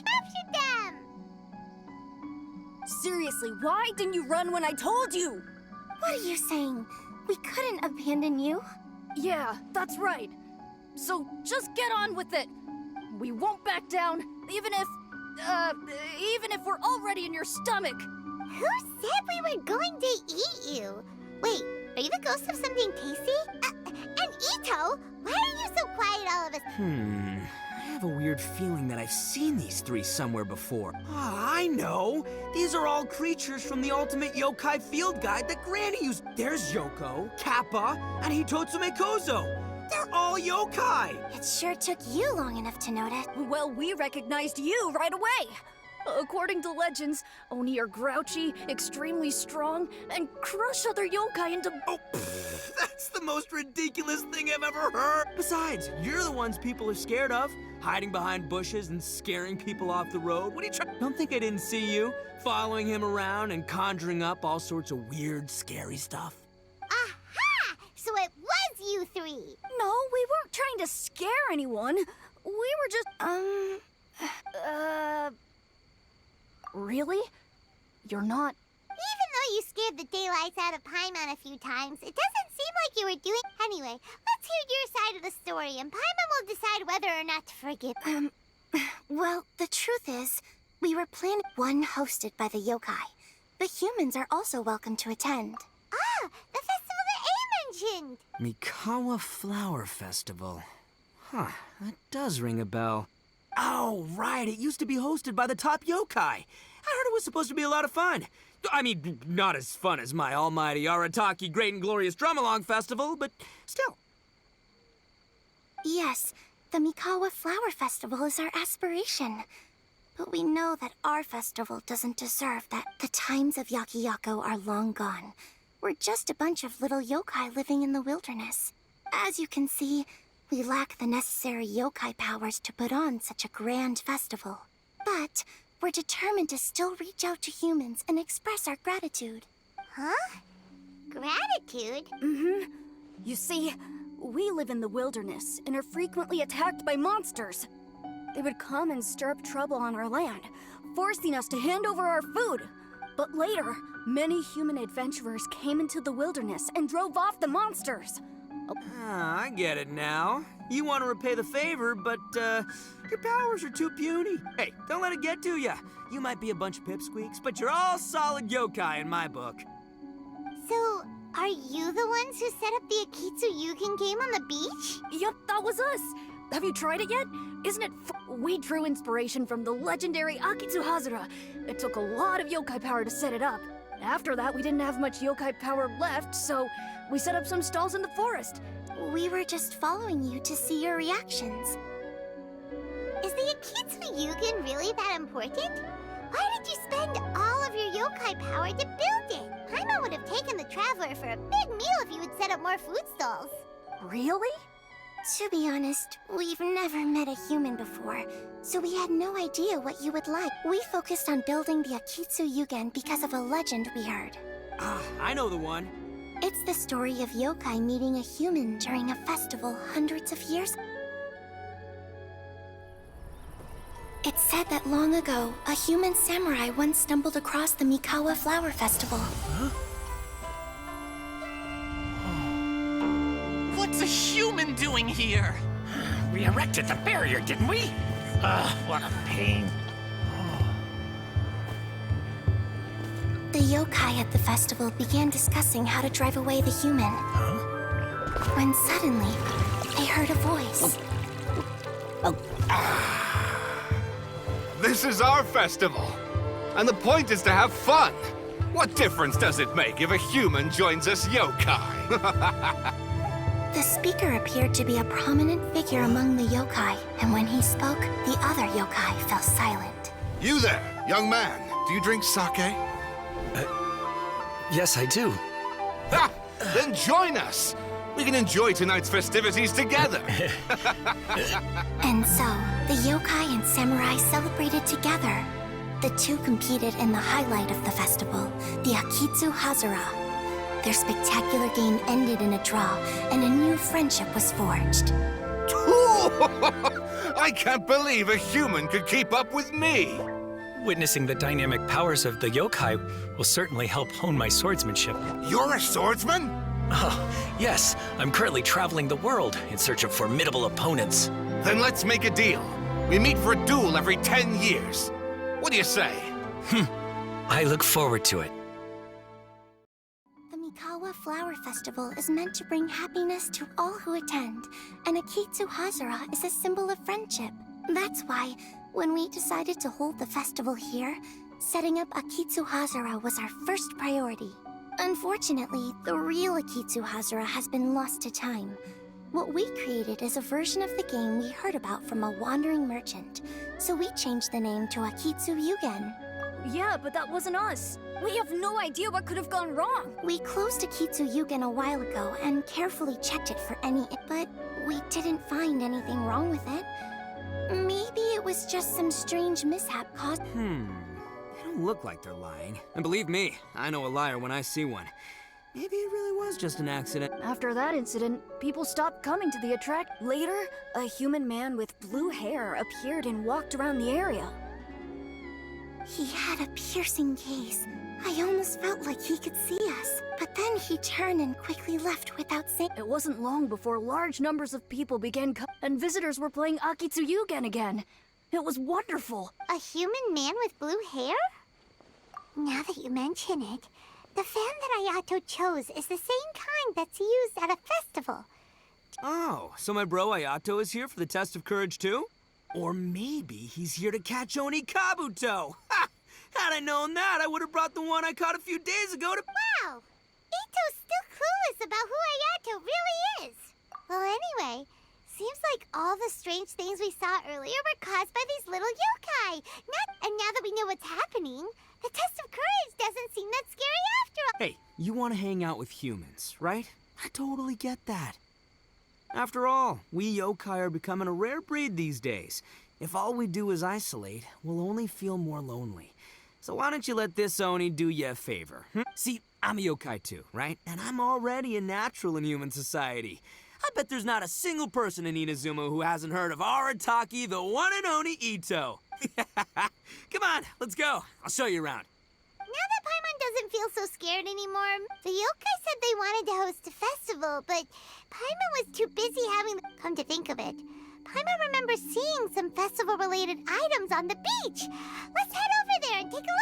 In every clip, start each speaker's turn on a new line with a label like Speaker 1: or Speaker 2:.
Speaker 1: captured them!
Speaker 2: Seriously, why didn't you run when I told you?
Speaker 1: What are you saying? We couldn't abandon you?
Speaker 2: Yeah, that's right. So just get on with it. We won't back down, even if we're already in your stomach.
Speaker 1: Who said we were going to eat you? Wait, are you the ghost of something tasty? And Ito, why are you so quiet, all of us?
Speaker 3: I have a weird feeling that I've seen these three somewhere before. Ah, I know! These are all creatures from the Ultimate Yokai Field Guide that Granny used. There's Yoko, Kappa, and Hitotsume Kozo. They're all yokai!
Speaker 1: It sure took you long enough to notice.
Speaker 2: Well, we recognized you right away. According to legends, Oni are grouchy, extremely strong, and crush other yokai into...
Speaker 3: Oh, that's the most ridiculous thing I've ever heard! Besides, you're the ones people are scared of. Hiding behind bushes and scaring people off the road. What are you trying... Don't think I didn't see you, following him around and conjuring up all sorts of weird, scary stuff.
Speaker 1: Aha! So it was you three!
Speaker 2: No, we weren't trying to scare anyone. We were just, Really? You're not...
Speaker 1: Even though you scared the daylights out of Paimon a few times, it doesn't seem like you were doing... Anyway, let's hear your side of the story, and Paimon will decide whether or not to forgive... Well, the truth is, we were planning one hosted by the yokai. The humans are also welcome to attend. Ah, the festival that A mentioned!
Speaker 3: Mikawa Flower Festival. Huh, that does ring a bell. Oh, right, it used to be hosted by the top yokai. I heard it was supposed to be a lot of fun. I mean, not as fun as my almighty Arataki Great and Glorious Drum-Along Festival, but still.
Speaker 1: Yes, the Mikawa Flower Festival is our aspiration. But we know that our festival doesn't deserve that. The times of Yakiyako are long gone. We're just a bunch of little yokai living in the wilderness. As you can see, we lack the necessary yokai powers to put on such a grand festival. But we're determined to still reach out to humans and express our gratitude. Huh? Gratitude?
Speaker 2: Mm-hmm. You see, we live in the wilderness and are frequently attacked by monsters. They would come and stir up trouble on our land, forcing us to hand over our food. But later, many human adventurers came into the wilderness and drove off the monsters.
Speaker 3: Ah, I get it now. You want to repay the favor, but, your powers are too puny. Hey, don't let it get to ya. You might be a bunch of pipsqueaks, but you're all solid yokai in my book.
Speaker 1: So, are you the ones who set up the Akitsu Yugen game on the beach?
Speaker 2: Yup, that was us. Have you tried it yet? Isn't it We drew inspiration from the legendary Akitsu Hazara. It took a lot of yokai power to set it up. After that, we didn't have much yokai power left, so we set up some stalls in the forest.
Speaker 1: We were just following you to see your reactions. Is the Akitsu Yugen really that important? Why did you spend all of your yokai power to build it? Paimon would have taken the Traveler for a big meal if you had set up more food stalls.
Speaker 2: Really?
Speaker 1: To be honest, we've never met a human before, so we had no idea what you would like. We focused on building the Akitsu Yugen because of a legend we heard.
Speaker 3: Ah, I know the one.
Speaker 1: It's the story of yokai meeting a human during a festival hundreds of years. It's said that long ago, a human samurai once stumbled across the Mikawa Flower Festival.
Speaker 3: Huh?
Speaker 4: What's a human doing here?
Speaker 5: We erected the barrier, didn't we? What a pain.
Speaker 1: The yokai at the festival began discussing how to drive away the human.
Speaker 5: Huh?
Speaker 1: When suddenly, they heard a voice.
Speaker 6: This is our festival, and the point is to have fun. What difference does it make if a human joins us yokai?
Speaker 1: The speaker appeared to be a prominent figure among the yokai, and when he spoke, the other yokai fell silent.
Speaker 6: You there, young man, do you drink sake?
Speaker 3: Yes, I do.
Speaker 6: Ha! Then join us! We can enjoy tonight's festivities together!
Speaker 1: And so, the yokai and samurai celebrated together. The two competed in the highlight of the festival, the Akitsu Hazara. Their spectacular game ended in a draw, and a new friendship was forged.
Speaker 6: I I can't believe a human could keep up with me!
Speaker 7: Witnessing the dynamic powers of the yokai will certainly help hone my swordsmanship.
Speaker 6: You're a swordsman?
Speaker 7: Oh, yes. I'm currently traveling the world in search of formidable opponents.
Speaker 6: Then let's make a deal. We meet for a duel every 10 years. What do you say?
Speaker 7: I look forward to it.
Speaker 1: The Mikawa Flower Festival is meant to bring happiness to all who attend, and Akitsu Hazara is a symbol of friendship. That's why, when we decided to hold the festival here, setting up Akitsu Hazara was our first priority. Unfortunately, the real Akitsu Hazara has been lost to time. What we created is a version of the game we heard about from a wandering merchant, so we changed the name to Akitsu Yugen.
Speaker 2: Yeah, but that wasn't us. We have no idea what could have gone wrong.
Speaker 1: We closed Akitsu Yugen a while ago and carefully checked it for any, but we didn't find anything wrong with it. Maybe it was just some strange mishap caused.
Speaker 3: They don't look like they're lying. And believe me, I know a liar when I see one. Maybe it really was just an accident.
Speaker 2: After that incident, people stopped coming to the attract. Later, a human man with blue hair appeared and walked around the area.
Speaker 1: He had a piercing gaze. I almost felt like he could see us. But then he turned and quickly left without saying.
Speaker 2: It wasn't long before large numbers of people began and visitors were playing Akitsu Yugen again. It was wonderful.
Speaker 8: A human man with blue hair? Now that you mention it, the fan that Ayato chose is the same kind that's used at a festival.
Speaker 3: Oh, so my bro Ayato is here for the test of courage too? Or maybe he's here to catch Oni Kabuto! Ha! Had I known that, I would have brought the one I caught a few days ago to—
Speaker 8: Wow! Ito's still clueless about who Ayato really is! Well, anyway, seems like all the strange things we saw earlier were caused by these little yokai! And now that we know what's happening, the test of courage doesn't seem that scary after all!
Speaker 3: Hey, you want to hang out with humans, right? I totally get that. After all, we yokai are becoming a rare breed these days. If all we do is isolate, we'll only feel more lonely. So why don't you let this Oni do you a favor? See, I'm a yokai too, right? And I'm already a natural in human society. I bet there's not a single person in Inazuma who hasn't heard of Arataki, the one and only Ito. Come on, let's go. I'll show you around.
Speaker 8: Now that Paimon doesn't feel so scared anymore, the yokai said they wanted to host a festival, but Paimon was too busy having... Come to think of it, Paimon remembers seeing some festival-related items on the beach. Let's head over there and take a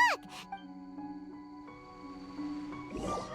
Speaker 8: look.